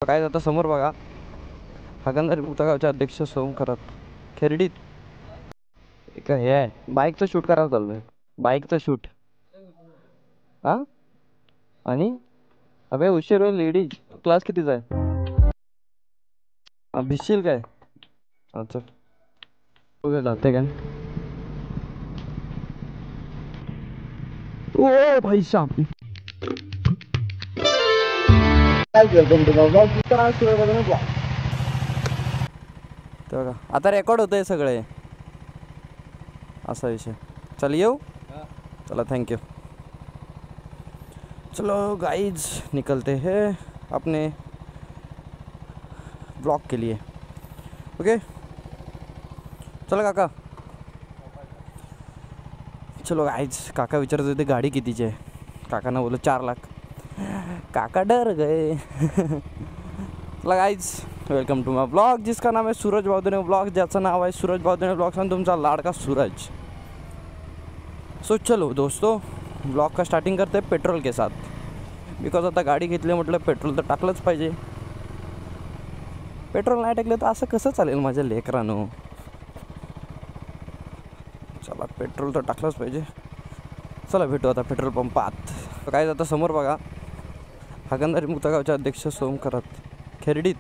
काय आता समोर बघा, हागणदारी मुक्ता गावचे अध्यक्ष सोहम खरात खेरडीत एक हे आहे, बाईकचं शूट करायला चाललंय. बाईकचं शूट. हा आणि अबे उशीर होईल लेडीज. क्लास कितीचा आहे? भिजशील काय? अच्छा बघा जाते काय. ओ भाई साहब बघा आता रेकॉर्ड होतंय सगळे, असा विषय. चल येऊ. चला थैंक यू. चलो गाइज निकलते हैं अपने ब्लॉग के लिए. ओके चला काका. चलो गाइज काका विचारत होते गाडी कितीची आहे. काकांना बोललो 4 लाख. काका डर गए. चला guys welcome to my blog जिसका नाम है सूरज बावधने ब्लॉग, ज्याचं नाव आहे सूरज बावधने ब्लॉग्स आणि तुमचा लाडका सूरज. सो चलो दोस्तों ब्लॉग का स्टार्टिंग करते हैं पेट्रोल के साथ. बिकॉज आता गाडी घेतली म्हटलं पेट्रोल तर टाकलंच पाहिजे. पेट्रोल नाही टाकलं तर असं कसं चालेल माझ्या लेकरांनो. चला पेट्रोल तर टाकलंच पाहिजे. चला भेटू आता पेट्रोल पंपात. काय आता समोर बघा, हागणदारी मुक्ता गावचे अध्यक्ष सोहम खरात खेरडीत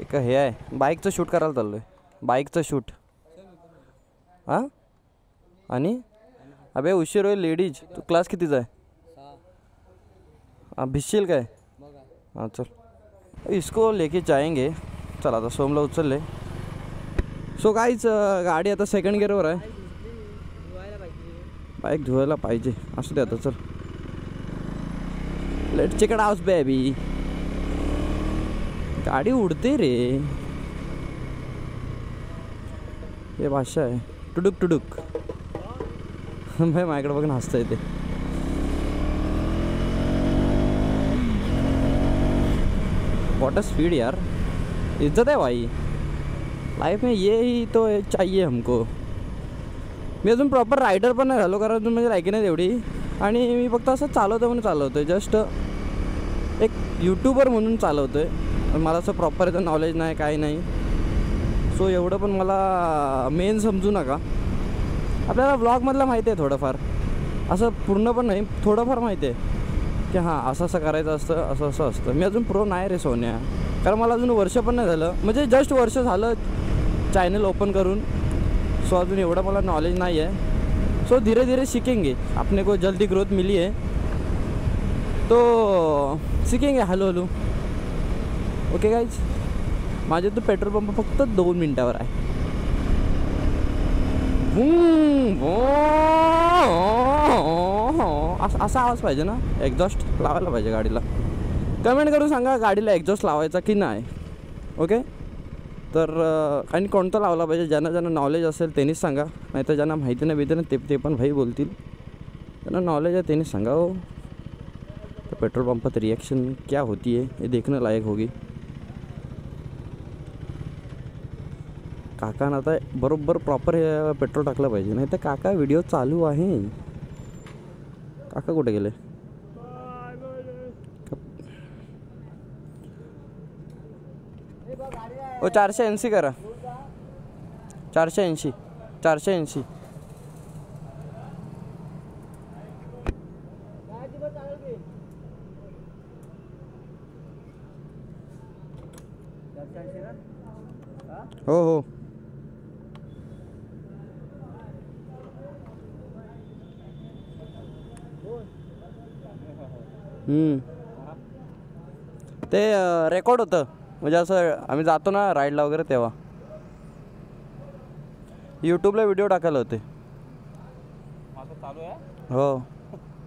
एक हे आहे, बाईकचं शूट करायला चाललो आहे. बाईकचं शूट. हां आणि अबे उशीर होईल लेडीज. तू क्लास कितीचा आहे? भिजशील काय? हां चल इसको लेके जाएंगे. चला आता सोमला उचलले. सो गाईच गाडी आता सेकंड गिअरवर आहे. बाईक धुवायला पाहिजे. असू दे आता चल. Let check it out baby. गाडी उडते रे. हे भाषा आहे टुडुक टुडुक. भाई माझ्याकडे बघून हसता येते. वॉट अ स्पीड यार. इज्जत है भाई लाइफ में, ये ही तो चाहिए हमको. मी अजून प्रॉपर रायडर पण नाही झालो, कारण अजून म्हणजे लायकी नाही तेवढी. आणि मी फक्त असं चालवतो म्हणून चालवतो आहे. जस्ट एक यूट्यूबर म्हणून चालवतो आहे. मला असं प्रॉपर याचं नॉलेज नाही काय नाही. सो एवढं पण मला मेन समजू नका. आपल्याला व्लॉगमधलं माहिती आहे थोडंफार, असं पूर्ण पण नाही, थोडंफार माहिती आहे की हां असं असं करायचं असतं, असं असं असतं. मी अजून प्रो नाही रे सोन्या, कारण मला अजून वर्ष पण नाही झालं. म्हणजे जस्ट वर्ष झालं चॅनल ओपन करून. सो अजून एवढं मला नॉलेज नाही आहे. सो धीरे धीरे सीखेंगे. अपने को जल्दी ग्रोथ मिली है तो सीखेंगे हळू हळू. Okay guys. माझे तो पेट्रोल पंप फक्त 2 मिनटावर आहे. असा आवाज पाहिजे ना, एक्झॉस्ट लावायला पाहिजे गाडीला. कमेंट करून सांगा गाडीला एक्झॉस्ट लावायचा की नाही. ओके तर आणि कोणता लावला पाहिजे. ज्यांना ज्यांना नॉलेज असेल त्यांनीच सांगा, नाही तर ज्यांना माहिती नाही भेटते ना ते पण भाई बोलतील. ज्यांना नॉलेज आहे त्यांनीच सांगा. हो तो पेट्रोल पंपात रिएक्शन क्या होती है ये देखने लायक होगी. काकानं आता बरोबर प्रॉपर पेट्रोल टाकलं पाहिजे, नाही तर काका व्हिडिओ चालू आहे. काका कुठे गेले? ओ 480 करा. 480 480. हो हो ते रेकॉर्ड होतं. म्हणजे असं आम्ही जातो ना राईडला वगैरे तेव्हा यूट्यूबला व्हिडिओ टाकायला होते. हो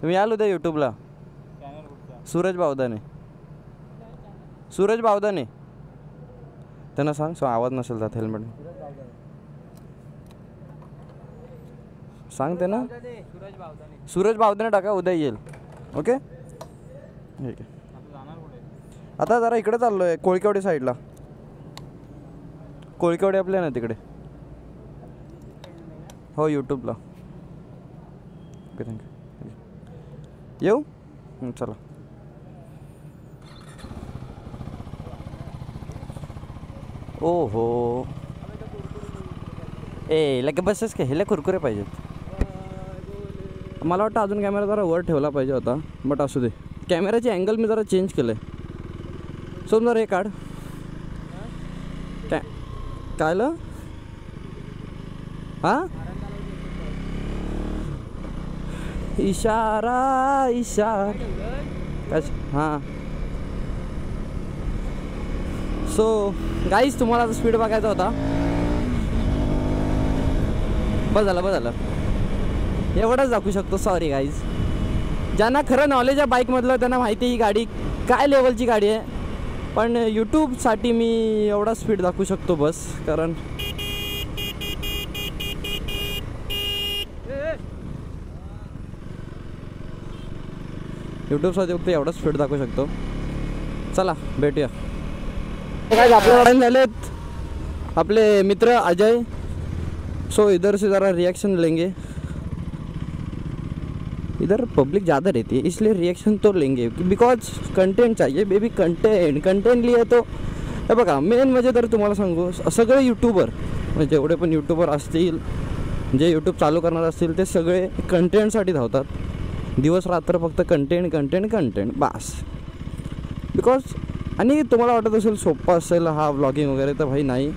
तुम्ही आलो त्या यूट्यूबला. सूरज बावधने. सूरज बावधने त्यांना सांग. सो आवाज नसेल जात हेल्मेट सांगते ना. सूरज बावधने टाका उद्या येईल. ओके ठीक आहे. आता जरा इकडे चाललो आहे कोळकेवाडी साईडला. कोळकेवाडी आपल्या ना तिकडे. हो यूट्यूबला. Okay thank you. येऊ चला. ओहो ए लगे बसच का ह्याला कुरकुरे पाहिजेत. मला वाटतं अजून कॅमेरा जरा वर ठेवला पाहिजे होता, बट असू दे. कॅमेराची अँगल मी जरा चेंज केलं आहे. सोम जरा हे काढ. कायलं हां इशारा हां. सो गाईज तुम्हाला आता स्पीड बघायचा होता. बस झालं एवढंच दाखवू शकतो. Sorry guys. ज्यांना खरं नॉलेज आहे बाईकमधलं त्यांना माहिती आहे ही गाडी काय लेवलची गाडी आहे. पण यूट्यूबसाठी मी एवढा स्पीड दाखवू शकतो बस. कारण यूट्यूबसाठी फक्त एवढा स्पीड दाखवू शकतो. चला भेटूया. काय आपल्या गाड्याने झालेत आपले मित्र अजय. सो इधर से ज़रा रिएक्शन लेंगे. इधर पब्लिक ज़्यादा रहती है इसलिए रिएक्शन तो लेंगे बिकॉज कंटेंट चाहिए बेबी. कंटेंट लिए तो हे बघा मेन म्हणजे तर तुम्हाला सांगू सगळे यूट्यूबर म्हणजे जेवढे पण यूट्यूबर असतील जे यूट्यूब चालू करणार असतील ते सगळे कंटेंटसाठी धावतात. दिवस रात्र फक्त कंटेंट बास. बिकॉज आणि तुम्हाला वाटत असेल सोप्पा असेल हा व्लॉगिंग वगैरे, तर भाई नाही.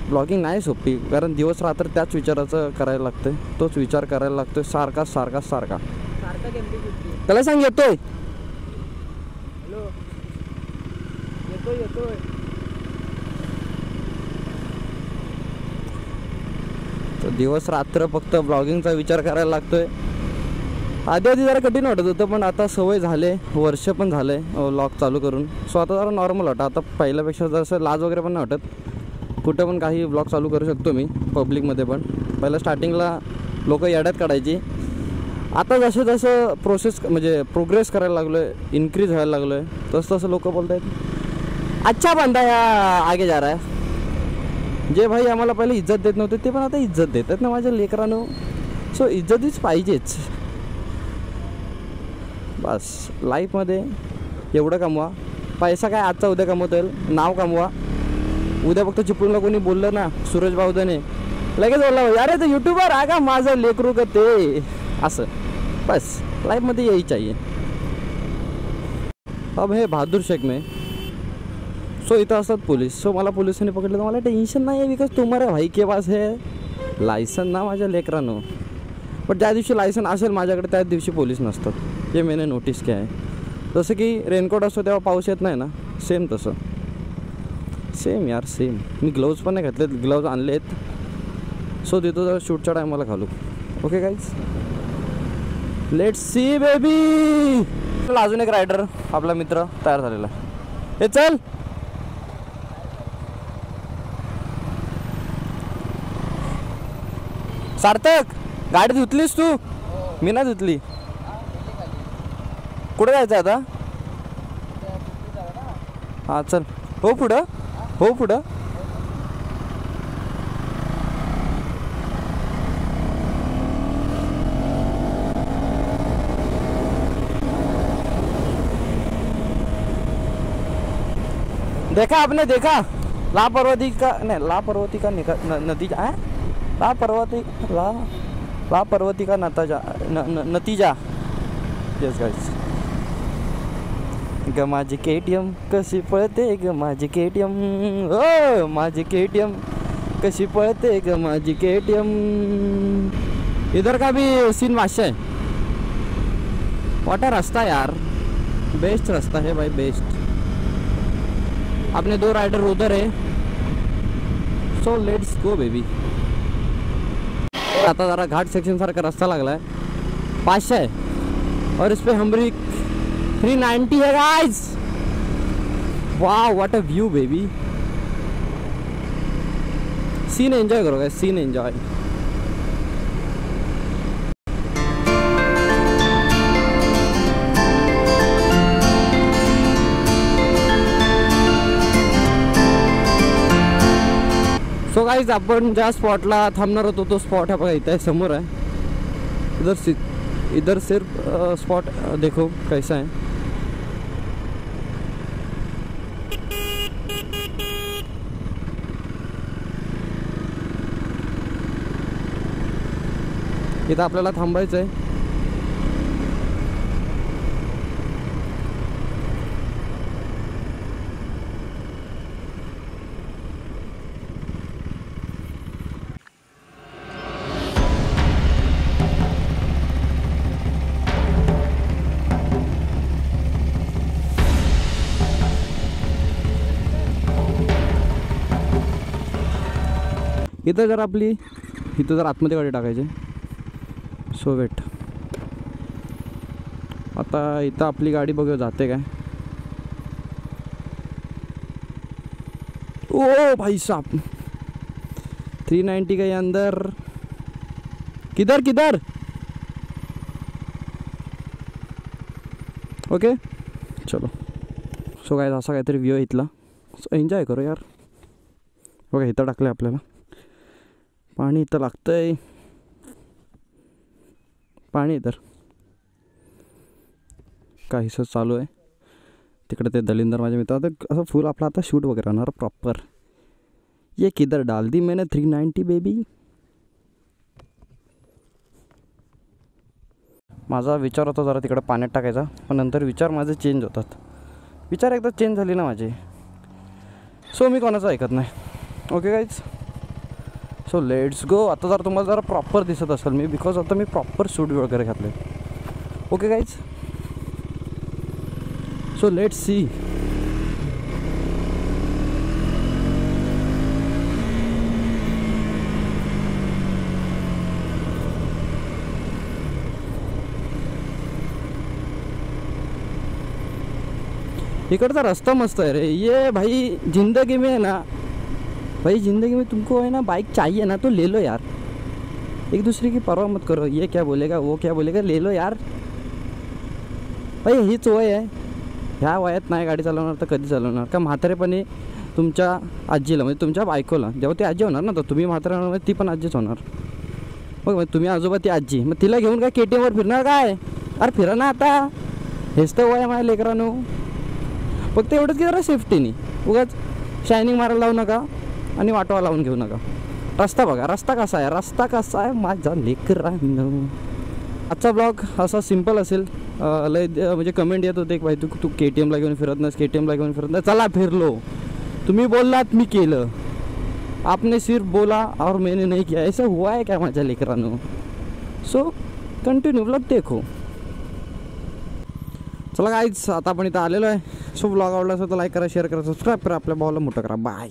ब्लॉगिंग नाही सोपी. कारण दिवस रात्र त्याच विचाराचं करायला लागतं. तोच विचार करायला लागतो सारखा. त्याला सांग येतोय. तर दिवस रात्र फक्त ब्लॉगिंगचा विचार करायला लागतोय. आधी जरा कठीण वाटत होतं पण आता सवय झाले. वर्ष पण झाले व्लॉग चालू करून. सो आता जरा नॉर्मल वाटतं. आता पहिल्यापेक्षा जसं लाज वगैरे पण नाही वाटत. कुठं पण काही ब्लॉग चालू करू शकतो मी पब्लिकमध्ये पण. पहिलं स्टार्टिंगला लोक येड्यात काढायची. आता जसं प्रोसेस म्हणजे प्रोग्रेस करायला लागलो आहे, इन्क्रीज व्हायला लागलो आहे, तसं लोक बोलत आहेत अच्छा बंदा या आगे जा रहा है. जे भाई आम्हाला पहिले इज्जत देत नव्हते ते पण आता इज्जत देतात ना माझ्या लेकरांनो. सो इज्जतीच पाहिजेच बस. लाईफमध्ये एवढं कमवा. पैसा काय आजचा उद्या कमवता येईल. नाव कमवा. उद्या फक्त चिपळूणला कोणी बोललं ना सूरज भाऊदाने लगेच बोलला अरे ते यूट्यूबर आहे का माझं लेकरू का ते असं. बस लाईफमध्ये यही चाहिए. अब हे बहादूर शेख में. सो इथं असतात पोलीस. सो मला पोलिसांनी पकडलं तर मला टेन्शन नाही आहे बिकॉज तुम्हाला भाई के पास है लायसन ना माझ्या लेकरानं. बट ज्या दिवशी लायसन असेल माझ्याकडे त्याच दिवशी पोलीस नसतात. हे मैंने नोटीस केलं आहे. जसं की रेनकोट असतो तेव्हा पाऊस येत नाही ना सेम तसं. सेम यार सेम. मी ग्लोव्ज पण नाही घातलेत. ग्लोव्ज आणले आहेत. सो देतो जरा शूटच्या टायमाला घालू. Okay guys let's see baby. अजून एक रायडर आपला मित्र तयार झालेला. हे चल सार्थक गाडी धुतलीस तू. मी नाही धुतली. कुठे जायचं आता. हां चल. हो पुढं देखा आपने देखा लापरवाही का नतीजा है. लापरवाही का नतीजा. Yes guys. ग माझी KTM कशी पळते ग माझी KTM. ओ माझी KTM कशी पळते ग माझी KTM. इधर का भी सीन माशा है. वाटा रास्ता यार बेस्ट रास्ता है भाई बेस्ट. अपने 2 राइडर उधर है. So let's go baby. आता जरा घाट सेक्शन सारखा रास्ता लागला है. 500 है और इस पे हमरी 390 है गाइस. वाह what a view baby. Scene enjoy करो guys. Scene enjoy. So guys आपण ज्या स्पॉटला थांबणार होतो तो स्पॉट है बघा इथे समोर आहे. इधर सिर्फ स्पॉट देखो कैसा है. इथं आपल्याला थांबायचं आहे. इथं जर आतमध्ये गाडी टाकायची. सो वेट, आता इथं आपली गाडी बघूया जाते काय. ओ भाई साहब, 390 के अंदर. किधर ओके चलो. सो काय असा काहीतरी व्ह्यू आहे इथला. सो एन्जॉय करू यार. बघा इथं टाकलं आपल्याला. पाणी इथं लागतंय. पाणी तर काहीसं चालू आहे तिकडे. ते दलिंदर माझे मित्र. आता असं फुल आपला आता शूट वगैरे राहणार प्रॉपर. ये किधर डाल दी मैंने 390 बेबी. माझा विचार होता जरा तिकडे पाण्यात टाकायचा, पण नंतर विचार माझे चेंज होतात. विचार एकदा चेंज झाली ना माझे, सो मी कोणाचं ऐकत नाही. Okay guys, so let's go. आता जर तुम्हाला जरा प्रॉपर दिसत असेल मी, बिकॉज आता मी प्रॉपर सूट वगैरे घातले. Okay guys, so let's see. इकडचा रस्ता मस्त है रे. ये भाई जिंदगी में है ना, भाई ज़िंदगी में तुमको है ना बाइक चाहिए ना तो ले लो यार. एक दूसरे की परवाह मत करो. ये क्या बोलेगा, वो क्या बोलेगा, ले लो यार. भाई हीच वय आहे. ह्या वयात नाही गाडी चालवणार तर कधी चालवणार. का म्हातारेपणी तुमच्या आजीला, म्हणजे तुमच्या बायकोला जेव्हा ती आजी होणार ना, तर तुम्ही म्हातारे होणार, ती पण आजीच होणार. बघ मग तुम्ही आजोबा ती आजी, मग तिला घेऊन काय KTM वर फिरणार काय. अरे फिरा ना आता. हेच तर वय आहे माझ्या लेकरांनो. फक्त एवढंच की जरा सेफ्टीने उगाच शायनिंग मारायला लावू नका आणि वाटवा लावून घेऊ नका. रस्ता बघा, रस्ता कसा आहे माझा लेकरांनो. आजचा ब्लॉग असा सिम्पल असेल. लय म्हणजे कमेंट येत होते की भाई तू KTMला घेऊन फिरत नाहीस, KTMला घेऊन फिरत नाही. चला फिरलो. तुम्ही बोललात मी केलं. आपने सिर्फ बोला और मैंने नहीं किया. ऐसा हुआ है क्या माझ्या लेकरांनो. सो कंटिन्यू ब्लॉग देखो. चला गाईज, आता आपण इथं आलेलो आहे. सो ब्लॉग आवडला असेल तर लाईक करा, शेअर करा, सबस्क्राईब करा. आपल्या भावाला मोठं करा. बाय.